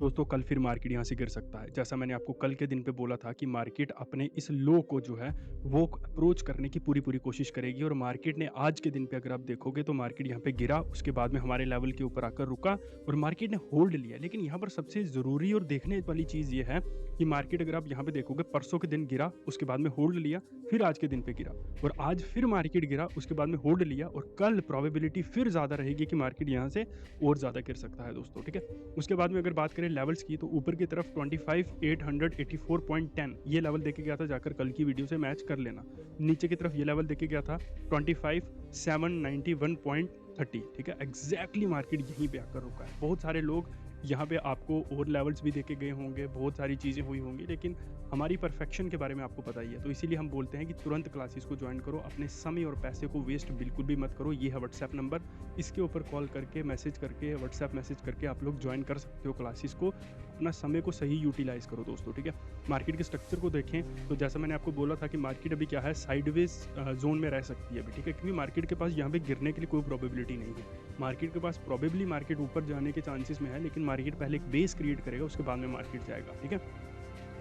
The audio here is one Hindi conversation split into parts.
दोस्तों कल फिर मार्केट यहाँ से गिर सकता है। जैसा मैंने आपको कल के दिन पे बोला था कि मार्केट अपने इस लो को जो है वो अप्रोच करने की पूरी-पूरी कोशिश करेगी और मार्केट ने आज के दिन पे अगर आप देखोगे तो मार्केट यहाँ पे गिरा, उसके बाद में हमारे लेवल के ऊपर आकर रुका और मार्केट ने होल्ड लिया। लेकिन यहाँ पर सबसे ज़रूरी और देखने वाली चीज़ ये है कि मार्केट अगर आप यहाँ पे देखोगे परसों के दिन गिरा, उसके बाद में होल्ड लिया, फिर आज के दिन पे गिरा और आज फिर मार्केट गिरा, उसके बाद में होल्ड लिया और कल प्रोबेबिलिटी फिर ज़्यादा रहेगी कि मार्केट यहाँ से और ज़्यादा गिर सकता है दोस्तों, ठीक है? उसके बाद में अगर बात करें लेवल्स की तो ऊपर की तरफ 25,884.10 ये लेवल देके गया था, जाकर कल की वीडियो से मैच कर लेना। नीचे की तरफ ये लेवल देके गया था 25,791.30, ठीक है? एग्जैक्टली मार्केट यहीं पे आकर रुका है। बहुत सारे लोग यहाँ पे आपको और लेवल्स भी देके गए होंगे, बहुत सारी चीज़ें हुई होंगी, लेकिन हमारी परफेक्शन के बारे में आपको पता ही है। तो इसीलिए हम बोलते हैं कि तुरंत क्लासेस को ज्वाइन करो, अपने समय और पैसे को वेस्ट बिल्कुल भी मत करो। ये है व्हाट्सएप नंबर, इसके ऊपर कॉल करके, मैसेज करके, व्हाट्सएप मैसेज करके आप लोग ज्वाइन कर सकते हो क्लासेस को। अपना समय को सही यूटिलाइज़ करो दोस्तों, ठीक है? मार्केट के स्ट्रक्चर को देखें तो जैसा मैंने आपको बोला था कि मार्केट अभी क्या है, साइडवेज़ ज़ोन में रह सकती है अभी, ठीक है? क्योंकि मार्केट के पास यहाँ पे गिरने के लिए कोई प्रोबेबिलिटी नहीं है। मार्केट के पास प्रोबेबली मार्केट ऊपर जाने के चांसेस में है, लेकिन मार्केट पहले एक बेस क्रिएट करेगा, उसके बाद में मार्केट जाएगा, ठीक है?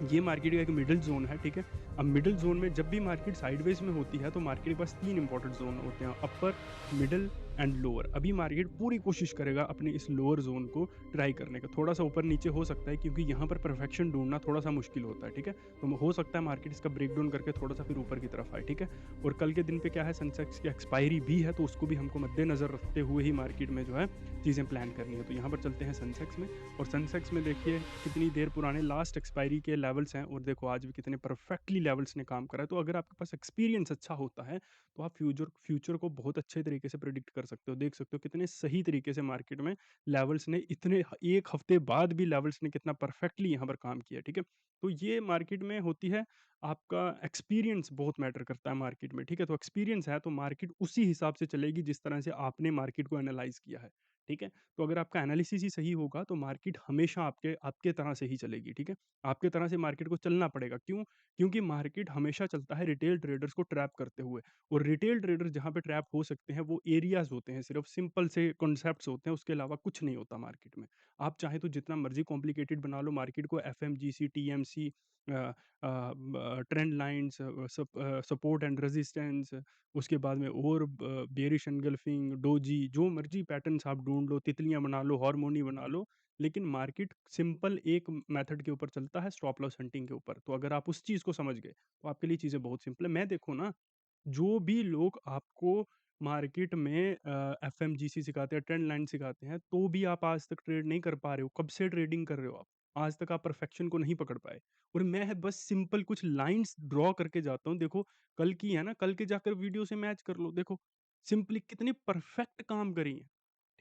ये मार्केट का एक मिडल ज़ोन है, ठीक है? अब मिडल ज़ोन में जब भी मार्केट साइडवेज़ में होती है, तो मार्केट के पास 3 इंपॉर्टेंट ज़ोन होते हैं, अपर, मिडल एंड लोअर। अभी मार्केट पूरी कोशिश करेगा अपने इस लोअर ज़ोन को ट्राई करने का। थोड़ा-सा ऊपर-नीचे हो सकता है क्योंकि यहाँ पर परफेक्शन ढूँढना थोड़ा-सा मुश्किल होता है, ठीक है? तो हो सकता है मार्केट इसका ब्रेकडाउन करके थोड़ा-सा फिर ऊपर की तरफ आए, ठीक है? और कल के दिन पे क्या है, सेंसेक्स की एक्सपायरी भी है, तो उसको भी हमको मद्देनज़र रखते हुए ही मार्केट में जो है चीज़ें प्लान करनी है। तो यहाँ पर चलते हैं सेंसेक्स में और सेंसेक्स में देखिए कितनी देर पुराने लास्ट एक्सपायरी के लेवल्स हैं और देखो आज भी कितने परफेक्टली लेवल्स ने काम करा है। तो अगर आपके पास एक्सपीरियंस अच्छा होता है तो आप फ्यूचर फ्यूचर को बहुत अच्छे तरीके से प्रिडिक्ट कर सकते हो। देख सकते हो कितने सही तरीके से मार्केट में लेवल्स ने इतने 1 हफ्ते बाद भी लेवल्स ने कितना परफेक्टली यहाँ पर काम किया, ठीक है? तो ये मार्केट में होती है, आपका एक्सपीरियंस बहुत मैटर करता है मार्केट में, ठीक है? तो एक्सपीरियंस है तो मार्केट उसी हिसाब से चलेगी जिस तरह से आपने मार्केट को एनालाइज़ किया है, ठीक है? तो अगर आपका एनालिसिस ही सही होगा तो मार्केट हमेशा आपके आपके तरह से ही चलेगी, ठीक है? आपके तरह से मार्केट को चलना पड़ेगा, क्यों? क्योंकि मार्केट हमेशा चलता है रिटेल ट्रेडर्स को ट्रैप करते हुए और रिटेल ट्रेडर्स जहाँ पे ट्रैप हो सकते हैं वो एरियाज़ होते हैं, सिर्फ़ सिंपल से कॉन्सेप्ट्स होते हैं, उसके अलावा कुछ नहीं होता मार्केट में। आप चाहें तो जितना मर्ज़ी कॉम्प्लिकेटेड बना लो मार्केट को, FMGC, TMC, trend lines, support and resistance, उसके बाद में और बेयरिश एंगल्फिंग, डोजी, जो मर्ज़ी पैटर्न्स आप ढूँढ लो, तितलियाँ बना लो, हार्मोनी बना लो, लेकिन मार्केट सिंपल एक मेथड के ऊपर चलता है, स्टॉप लॉस हंटिंग के ऊपर। तो अगर आप उस चीज़ को समझ गए, तो आपके लिए चीज़ें बहुत सिंपल है। मैं देखो ना, जो भी लोग आपको मार्केट में एफएमजीसी सिखाते हैं, ट्रेंड लाइन सिखाते हैं, तो भी आप आज तक ट्रेड नहीं कर पा रहे हो। कब से ट्रेडिंग कर रहे हो आप? आज तक आप परफेक्शन को नहीं पकड़ पाए और मैं है बस सिंपल कुछ लाइन्स ड्रॉ करके जाता हूँ। देखो, कल की है ना, कल के जाकर वीडियो से मैच कर लो। देखो, सिंपली कितनी परफेक्ट काम करी है।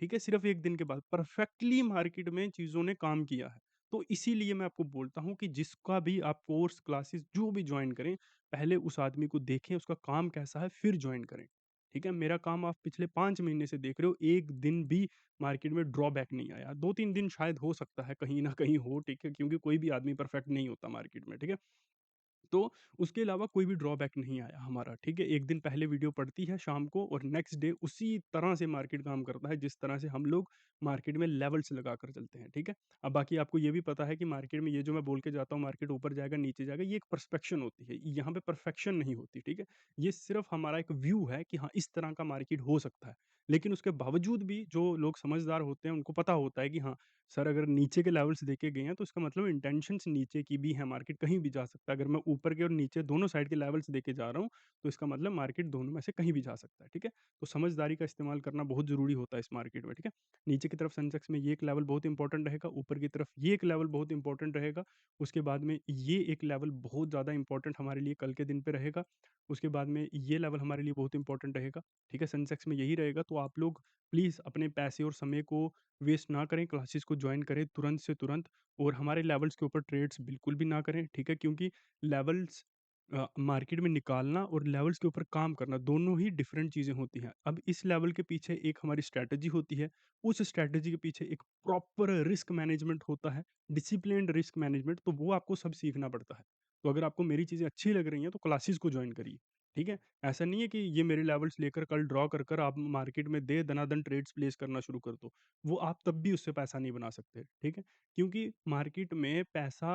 ठीक है? सिर्फ़ 1 दिन के बाद परफेक्टली मार्केट में चीज़ों ने काम किया है। तो इसीलिए मैं आपको बोलता हूँ कि जिसका भी आप कोर्स, क्लासेस जो भी जॉइन करें, पहले उस आदमी को देखें, उसका काम कैसा है, फिर जॉइन करें। ठीक है? मेरा काम आप पिछले 5 महीने से देख रहे हो, 1 दिन भी मार्केट में ड्रॉबैक नहीं आया। 2-3 दिन शायद हो सकता है कहीं न कहीं हो, ठीक है? क्योंकि कोई भी आदमी परफेक्ट नहीं होता मार्केट में, ठीक है? तो उसके अलावा कोई भी ड्रॉबैक नहीं आया हमारा, ठीक है? 1 दिन पहले वीडियो पड़ती है शाम को और नेक्स्ट डे उसी तरह से मार्केट काम करता है, जिस तरह से हम लोग मार्केट में लेवल्स लगाकर चलते हैं, ठीक है? अब बाकी आपको ये भी पता है कि मार्केट में ये जो मैं बोल के जाता हूँ, मार्केट ऊपर जाएगा, नीचे जाएगा, ये एक पर्सपेक्शन होती है। यहाँ पे परफेक्शन नहीं होती, ठीक है? ये सिर्फ़ हमारा एक व्यू है कि हाँ, इस तरह का मार्केट हो सकता है। लेकिन उसके बावजूद भी जो लोग समझदार होते हैं, उनको पता होता है कि हाँ, सर अगर नीचे के लेवल्स देखे गए हैं तो इसका मतलब इंटेंशंस नीचे की भी है, मार्केट कहीं भी जा सकता है। अगर मैं ऊपर के और नीचे दोनों साइड के लेवल्स देके जा रहा हूँ, तो इसका मतलब मार्केट दोनों में से कहीं भी जा सकता है, ठीक है? तो समझदारी का इस्तेमाल करना बहुत ज़रूरी होता है इस मार्केट में, ठीक है? नीचे की तरफ सेंसेक्स में ये एक लेवल बहुत इंपॉर्टेंट रहेगा, ऊपर की तरफ ये एक लेवल बहुत इंपॉर्टेंट रहेगा, उसके बाद में ये एक लेवल बहुत ज़्यादा इंपॉर्टेंट हमारे लिए कल के दिन पे रहेगा, उसके बाद में ये लेवल हमारे लिए बहुत इंपॉर्टेंट रहेगा, ठीक है? सेंसेक्स में यही रहेगा, तो आप लोग प्लीज़ अपने पैसे और समय को वेस्ट ना करें, क्लासेस को जॉइन करें तुरंत से तुरंत और हमारे लेवल्स के ऊपर ट्रेड्स बिल्कुल भी ना करें, ठीक है? क्योंकि लेवल्स मार्केट में निकालना और लेवल्स के ऊपर काम करना दोनों ही डिफरेंट चीज़ें होती हैं। अब इस लेवल के पीछे एक हमारी स्ट्रैटेजी होती है, उस स्ट्रैटेजी के पीछे एक प्रॉपर रिस्क मैनेजमेंट होता है, डिसिप्लिन्ड रिस्क मैनेजमेंट, तो वो आपको सब सीखना पड़ता है। तो अगर आपको मेरी चीज़ें अच्छी लग रही हैं, तो क्लासेस को जॉइन करिए, ठीक है? ऐसा नहीं है कि ये मेरे लेवल्स लेकर कल ड्रॉ कर कर आप मार्केट में दे दनादन ट्रेड्स प्लेस करना शुरू कर दो। वो आप तब भी उससे पैसा नहीं बना सकते, ठीक है? क्योंकि मार्केट में पैसा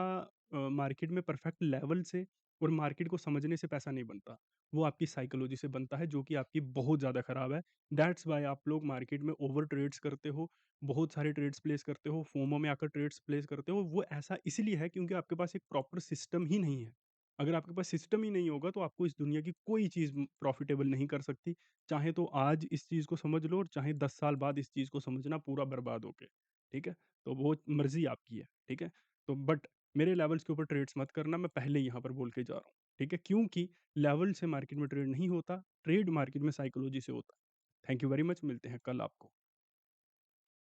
मार्केट में परफेक्ट लेवल से और मार्केट को समझने से पैसा नहीं बनता। वो आपकी साइकोलॉजी से बनता है जो कि आपकी बहुत ज़्यादा खराब है। दैट्स व्हाई आप लोग मार्केट में ओवर ट्रेड्स करते हो, बहुत सारे ट्रेड्स प्लेस करते हो, फोमो में आकर ट्रेड्स प्लेस करते हो। वो ऐसा इसलिए है क्योंकि आपके पास एक प्रॉपर सिस्टम ही नहीं है। अगर आपके पास सिस्टम ही नहीं होगा तो आपको इस दुनिया की कोई चीज़ प्रॉफ़िटेबल नहीं कर सकती। चाहे तो आज इस चीज़ को समझ लो और चाहे 10 साल बाद इस चीज़ को समझना पूरा बर्बाद होके, ठीक है? तो वो मर्ज़ी आपकी है, ठीक है? तो बट मेरे लेवल्स के ऊपर ट्रेड्स मत करना, मैं पहले ही यहाँ पर बोल के जा रहा हूँ, ठीक है? क्योंकि लेवल से मार्केट में ट्रेड नहीं होता, ट्रेड मार्केट में साइकोलॉजी से होता है। थैंक यू वेरी मच, मिलते हैं कल आपको।